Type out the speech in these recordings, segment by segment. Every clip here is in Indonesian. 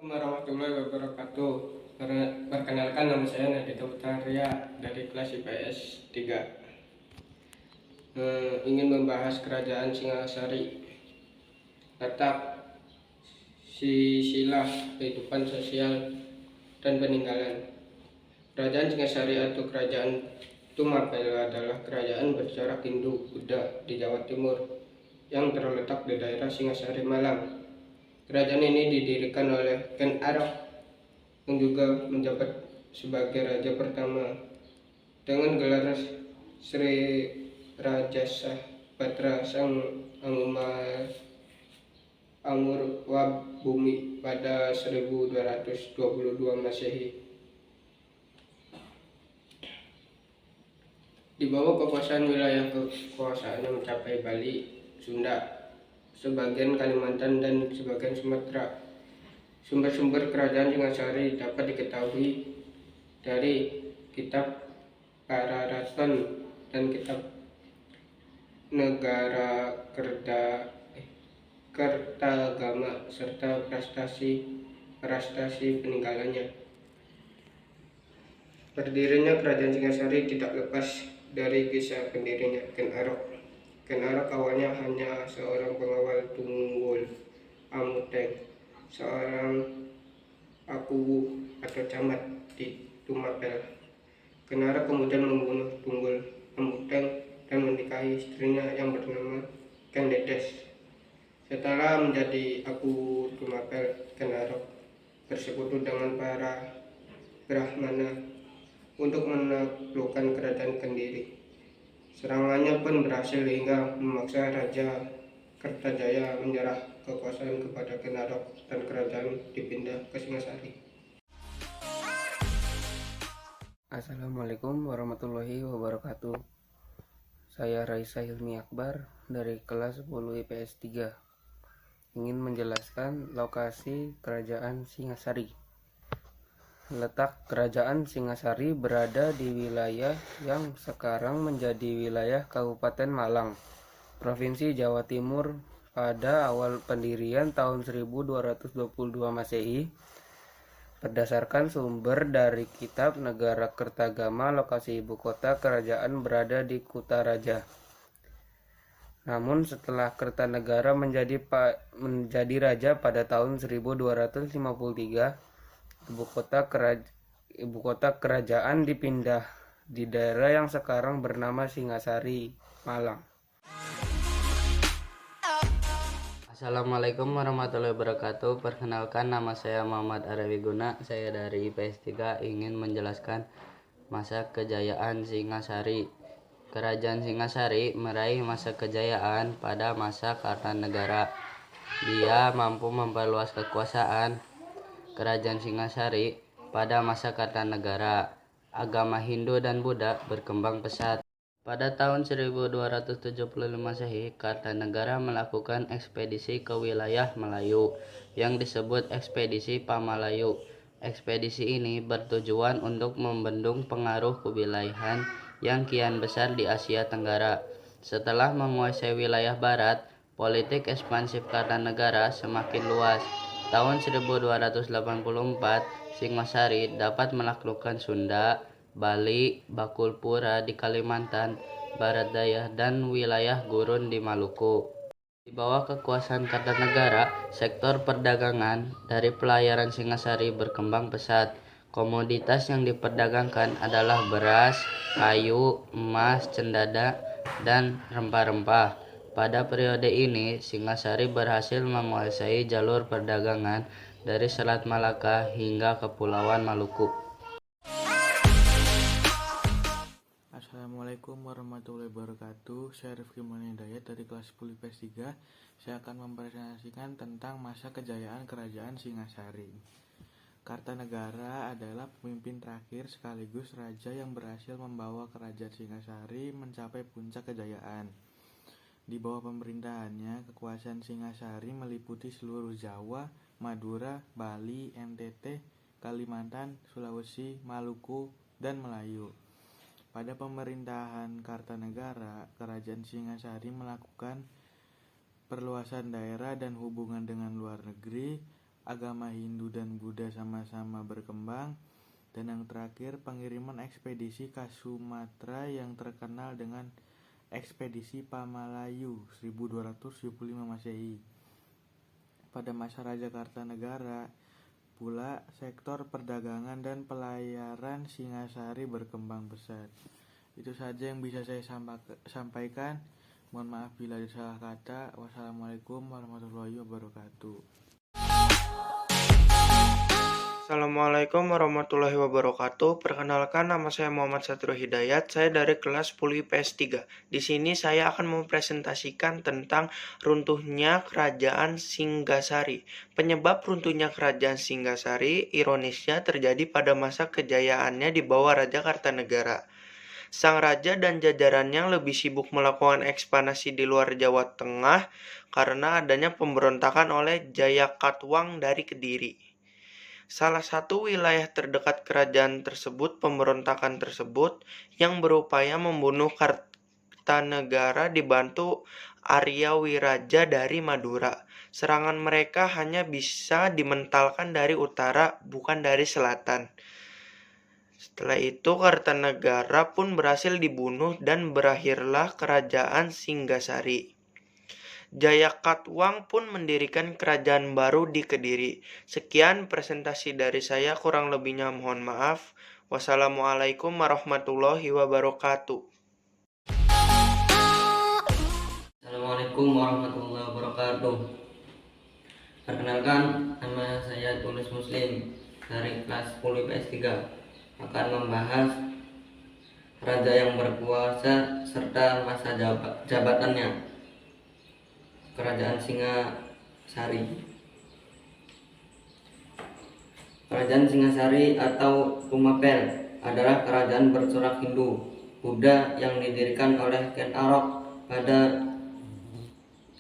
Warahmatullahi wabarakatuh. Perkenalkan, nama saya Nadita Utaria dari kelas IPS 3. Ingin membahas kerajaan Singasari. Letak, silsilah kehidupan sosial dan peninggalan. Kerajaan Singasari atau Kerajaan Tumapel adalah kerajaan bercorak Hindu-Buddha di Jawa Timur yang terletak di daerah Singasari, Malang. Kerajaan ini didirikan oleh Ken Arok yang juga menjabat sebagai raja pertama dengan gelar Sri Rajasa Patra Sang Amurwabhumi pada 1222 Masehi. Di bawah kekuasaan wilayah kekuasaannya mencapai Bali, Sunda, sebagian Kalimantan, dan sebagian Sumatera. Sumber-sumber kerajaan Singasari dapat diketahui dari kitab Pararaton dan kitab Negara Kertagama serta prastasi peninggalannya. Berdirinya kerajaan Singasari tidak lepas dari kisah pendirinya, Ken Arok. Ken Arok awalnya hanya seorang pengawal Tunggul Amuteng, seorang akuwu atau camat di Tumapel. Ken Arok kemudian membunuh Tunggul Amuteng dan menikahi istrinya yang bernama Ken Dedes. Setelah menjadi akuwu Tumapel, Ken Arok bersekutu dengan para Brahmana untuk menaklukkan kerajaan Kendiri. Serangannya pun berhasil hingga memaksa Raja Kertajaya menyerah kekuasaan kepada Ken Arok dan kerajaan dipindah ke Singasari. Assalamualaikum warahmatullahi wabarakatuh. Saya Raisa Hilmi Akbar dari kelas 10 IPS 3. Ingin menjelaskan lokasi kerajaan Singasari. Letak kerajaan Singasari berada di wilayah yang sekarang menjadi wilayah Kabupaten Malang, Provinsi Jawa Timur pada awal pendirian tahun 1222 Masehi. Berdasarkan sumber dari kitab Negara Kertagama, lokasi ibu kota kerajaan berada di Kutaraja. Namun setelah Kertanegara menjadi raja pada tahun 1253, ibu kota kerajaan dipindah di daerah yang sekarang bernama Singasari, Malang. Assalamualaikum warahmatullahi wabarakatuh. Perkenalkan, nama saya Muhammad Arawi Guna. Saya dari IPS 3 ingin menjelaskan masa kejayaan Singasari. Kerajaan Singasari meraih masa kejayaan pada masa Kartanegara. Dia mampu memperluas kekuasaan kerajaan Singasari pada masa Kartanegara. Agama Hindu dan Buddha berkembang pesat. Pada tahun 1275 Masehi, Kartanegara melakukan ekspedisi ke wilayah Melayu yang disebut Ekspedisi Pamalayu. Ekspedisi ini bertujuan untuk membendung pengaruh kewilayahan yang kian besar di Asia Tenggara. Setelah menguasai wilayah barat, politik ekspansif Kartanegara semakin luas. Tahun 1284, Singasari dapat menaklukkan Sunda, Bali, Bakulpura di Kalimantan Barat Daya, dan wilayah gurun di Maluku. Di bawah kekuasaan Kartanegara, sektor perdagangan dari pelayaran Singasari berkembang pesat. Komoditas yang diperdagangkan adalah beras, kayu, emas, cendana, dan rempah-rempah. Pada periode ini, Singasari berhasil menguasai jalur perdagangan dari Selat Malaka hingga Kepulauan Maluku. Assalamualaikum warahmatullahi wabarakatuh. Saya Rifki Manindayat dari kelas 10 IPS 3. Saya akan mempresentasikan tentang masa kejayaan kerajaan Singasari. Kartanegara adalah pemimpin terakhir sekaligus raja yang berhasil membawa kerajaan Singasari mencapai puncak kejayaan. Di bawah pemerintahannya, kekuasaan Singasari meliputi seluruh Jawa, Madura, Bali, NTT, Kalimantan, Sulawesi, Maluku, dan Melayu. Pada pemerintahan Kartanegara, kerajaan Singasari melakukan perluasan daerah dan hubungan dengan luar negeri. agama Hindu dan Buddha sama-sama berkembang. Dan yang terakhir, pengiriman ekspedisi ke Sumatera yang terkenal dengan ekspedisi Pamalayu 1275 Masehi. Pada masa Raja Kartanegara pula sektor perdagangan dan pelayaran Singasari berkembang pesat. Itu saja yang bisa saya sampaikan. Mohon maaf bila ada salah kata. Wassalamualaikum warahmatullahi wabarakatuh. Assalamualaikum warahmatullahi wabarakatuh. Perkenalkan, nama saya Muhammad Satrio Hidayat. Saya dari kelas 10 IPS 3. Di sini saya akan mempresentasikan tentang runtuhnya Kerajaan Singgasari. Penyebab runtuhnya Kerajaan Singgasari ironisnya terjadi pada masa kejayaannya di bawah Raja Kartanegara. Sang raja dan jajarannya lebih sibuk melakukan ekspansi di luar Jawa Tengah karena adanya pemberontakan oleh Jayakatwang dari Kediri. Salah satu wilayah terdekat kerajaan tersebut, pemberontakan tersebut yang berupaya membunuh Kartanegara dibantu Arya Wiraja dari Madura. Serangan mereka hanya bisa dimentalkan dari utara, bukan dari selatan. Setelah itu Kartanegara pun berhasil dibunuh dan berakhirlah kerajaan Singgasari. Jayakatwang pun mendirikan kerajaan baru di Kediri. Sekian presentasi dari saya, kurang lebihnya mohon maaf. Wassalamualaikum warahmatullahi wabarakatuh. Assalamualaikum warahmatullahi wabarakatuh. Perkenalkan, nama saya Tulus Muslim dari kelas 10 IPS 3 akan membahas raja yang berkuasa serta masa jabatannya. Kerajaan Singasari. Kerajaan Singasari atau Tumapel adalah kerajaan bercorak Hindu Buddha yang didirikan oleh Ken Arok pada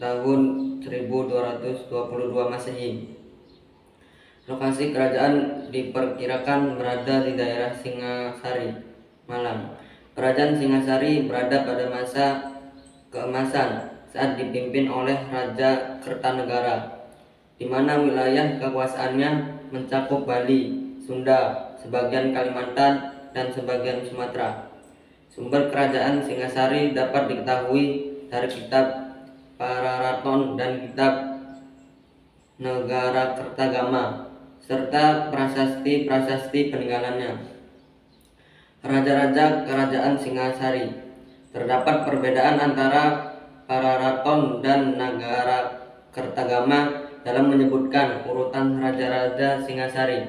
tahun 1222 Masehi. Lokasi kerajaan diperkirakan berada di daerah Singasari, Malang. Kerajaan Singasari berada pada masa keemasan saat dipimpin oleh Raja Kertanegara, di mana wilayah kekuasaannya mencakup Bali, Sunda, sebagian Kalimantan, dan sebagian Sumatera. Sumber kerajaan Singasari dapat diketahui dari kitab Pararaton dan kitab Negara Kertagama, serta prasasti-prasasti peninggalannya. Raja-raja kerajaan Singasari. Terdapat perbedaan antara Pararaton dan Nagara Kertagama dalam menyebutkan urutan raja-raja Singasari.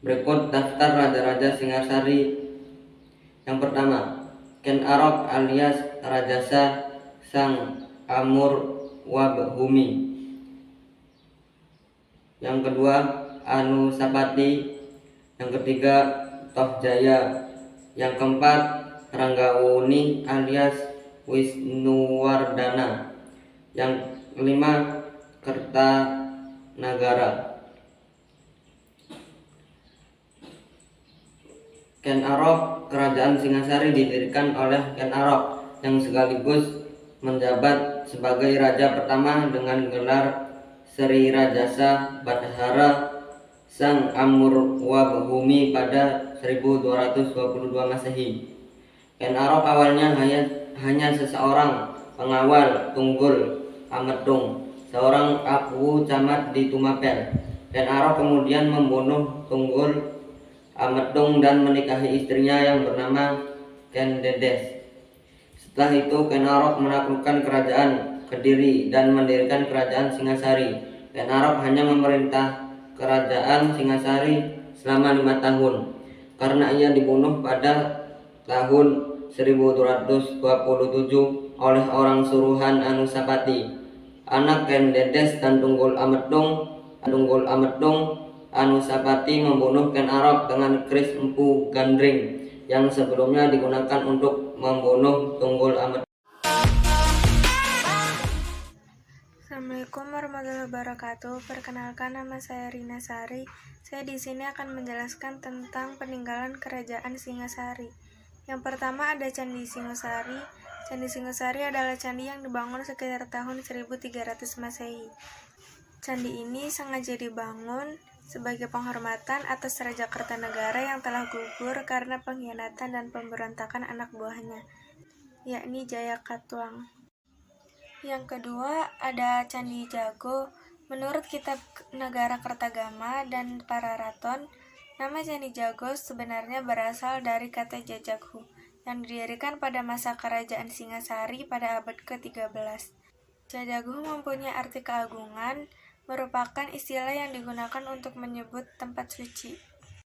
Berikut daftar raja-raja Singasari. Yang pertama, Ken Arok alias Rajasa Sang Amur Wabhumi. Yang kedua, Anusapati. Yang ketiga, Tohjaya. Yang keempat, Ranggauni alias Wisnuwardana. Yang kelima, Kertanagara. Ken Arok. Kerajaan Singasari didirikan oleh Ken Arok yang sekaligus menjabat sebagai raja pertama dengan gelar Sri Rajasa Bathara Sang Amur Wabhumi pada 1222 Masehi. Ken Arok awalnya hanya seseorang pengawal Tunggul Amedung, seorang Apu camat di Tumapel. Ken Arok kemudian membunuh Tunggul Amedung dan menikahi istrinya yang bernama Ken Dedes. Setelah itu Ken Arok menaklukkan kerajaan Kediri dan mendirikan kerajaan Singasari. Ken Arok hanya memerintah kerajaan Singasari selama 5 tahun karena ia dibunuh pada tahun 1227 oleh orang suruhan Anusapati, anak Ken Dedes dan Tunggul Amedung. Anusapati membunuh Ken Arok dengan keris Empu Gandring yang sebelumnya digunakan untuk membunuh Tunggul Amedung. Assalamualaikum warahmatullahi wabarakatuh. Perkenalkan, nama saya Rina Sari. Saya di sini akan menjelaskan tentang peninggalan Kerajaan Singasari. Yang pertama ada Candi Singosari. Candi Singosari adalah candi yang dibangun sekitar tahun 1300 Masehi. Candi ini sengaja dibangun sebagai penghormatan atas Raja Kertanegara yang telah gugur karena pengkhianatan dan pemberontakan anak buahnya, yakni Jayakatwang. Yang kedua ada Candi Jago. Menurut kitab Negara Kertagama dan Pararaton, nama Candi Jago sebenarnya berasal dari kata Jajaghu yang didirikan pada masa kerajaan Singasari pada abad ke-13. Jajaghu mempunyai arti keagungan, merupakan istilah yang digunakan untuk menyebut tempat suci.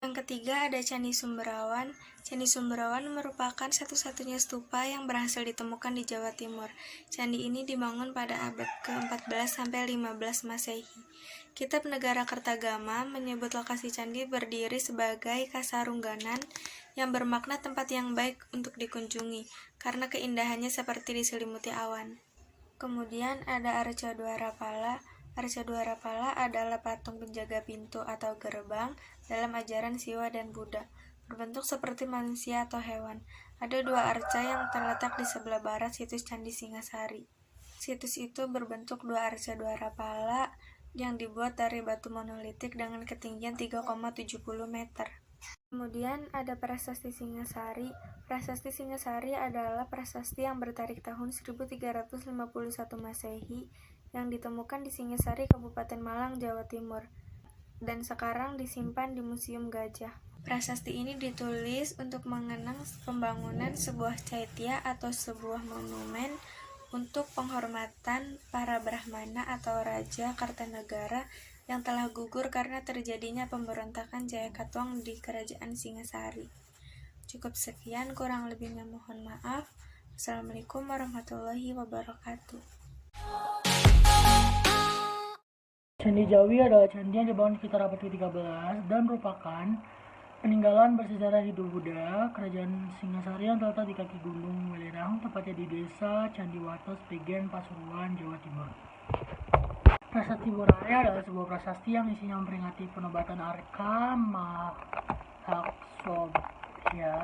Yang ketiga ada Candi Sumberawan. Candi Sumberawan merupakan satu-satunya stupa yang berhasil ditemukan di Jawa Timur. Candi ini dibangun pada abad ke-14 sampai 15 Masehi. Kitab Negara Kertagama menyebut lokasi candi berdiri sebagai Kasarungganan yang bermakna tempat yang baik untuk dikunjungi karena keindahannya seperti diselimuti awan. Kemudian ada Arca Dwarapala. Arca Dwarapala adalah patung penjaga pintu atau gerbang dalam ajaran Siwa dan Buddha, berbentuk seperti manusia atau hewan. Ada dua arca yang terletak di sebelah barat situs Candi Singasari. Situs itu berbentuk dua arca Dwarapala yang dibuat dari batu monolitik dengan ketinggian 3,70 meter. Kemudian ada Prasasti Singasari. Prasasti Singasari adalah prasasti yang bertarik tahun 1351 Masehi yang ditemukan di Singasari, Kabupaten Malang, Jawa Timur, dan sekarang disimpan di Museum Gajah. Prasasti ini ditulis untuk mengenang pembangunan sebuah caitya atau sebuah monumen untuk penghormatan para Brahmana atau Raja Kartanegara yang telah gugur karena terjadinya pemberontakan Jayakatwang di Kerajaan Singasari. Cukup sekian, kurang lebihnya mohon maaf. Assalamualaikum warahmatullahi wabarakatuh. Candi Jawi adalah candi yang dibangun sekitar abad ke-13 dan merupakan peninggalan bersejarah Hindu Buddha Kerajaan Singasari yang terletak di kaki Gunung Welirang, tepatnya di desa Candiwates, Pegen, Pasuruan, Jawa Timur. Prasasti Boraya adalah sebuah prasasti yang isinya memperingati penobatan Arka Mahaksobhya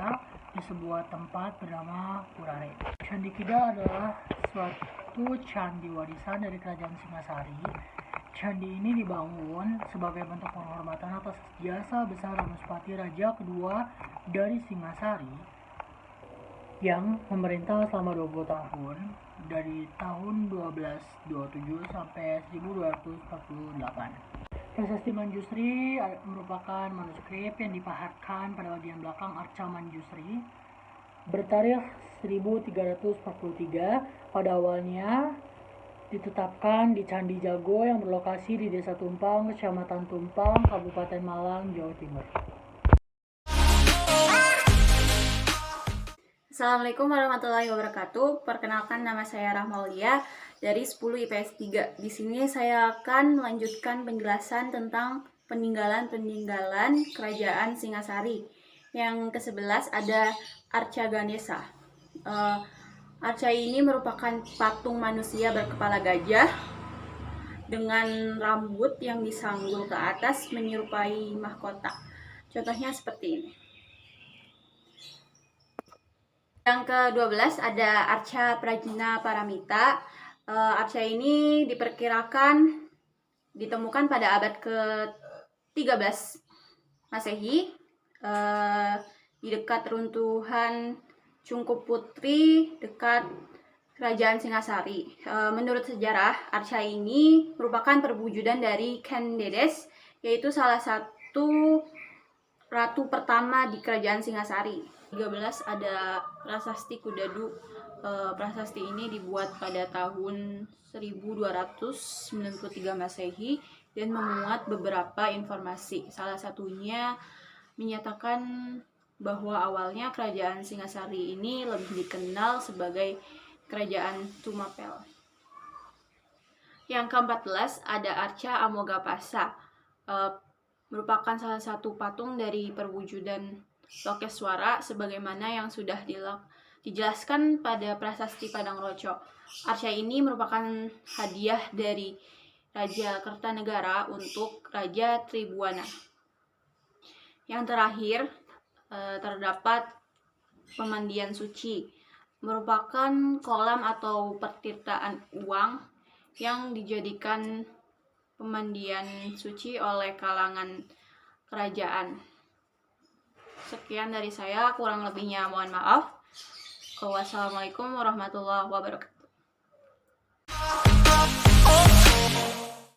di sebuah tempat bernama Purare. Candi Kida adalah suatu candi warisan dari Kerajaan Singasari. Candi ini dibangun sebagai bentuk penghormatan atas jasa besar Anuspati Raja kedua dari Singasari yang memerintah selama 20 tahun dari tahun 1227 sampai 1248. Prasasti Manjusri merupakan manuskrip yang dipahatkan pada bagian belakang arca Manjusri bertarikh 1343. Pada awalnya ditetapkan di Candi Jago yang berlokasi di Desa Tumpang, Kecamatan Tumpang, Kabupaten Malang, Jawa Timur. Assalamualaikum warahmatullahi wabarakatuh. Perkenalkan, nama saya Rahmaulia dari 10 IPS 3. Di sini saya akan melanjutkan penjelasan tentang peninggalan Kerajaan Singasari. Yang ke-11 ada Arca Ganesha. Arca ini merupakan patung manusia berkepala gajah dengan rambut yang disanggul ke atas menyerupai mahkota. Contohnya seperti ini. Yang ke-12 ada Arca Prajna Paramita. Arca ini diperkirakan ditemukan pada abad ke-13 Masehi di dekat runtuhan Cungkup Putri dekat Kerajaan Singasari. Menurut sejarah, arca ini merupakan perwujudan dari Ken Dedes, yaitu salah satu ratu pertama di Kerajaan Singasari. 13 ada Prasasti Kudadu. Prasasti ini dibuat pada tahun 1293 Masehi dan memuat beberapa informasi. Salah satunya menyatakan bahwa awalnya Kerajaan Singasari ini lebih dikenal sebagai Kerajaan Tumapel. Yang ke-14 ada Arca Amogapasa. Merupakan salah satu patung dari perwujudan Lokeswara sebagaimana yang sudah dijelaskan pada Prasasti Padang Roco. Arca ini merupakan hadiah dari Raja Kertanegara untuk Raja Tribhuwana. Yang terakhir terdapat pemandian suci, merupakan kolam atau pertirtaan uang yang dijadikan pemandian suci oleh kalangan kerajaan. Sekian dari saya, kurang lebihnya mohon maaf. Wassalamualaikum warahmatullahi wabarakatuh.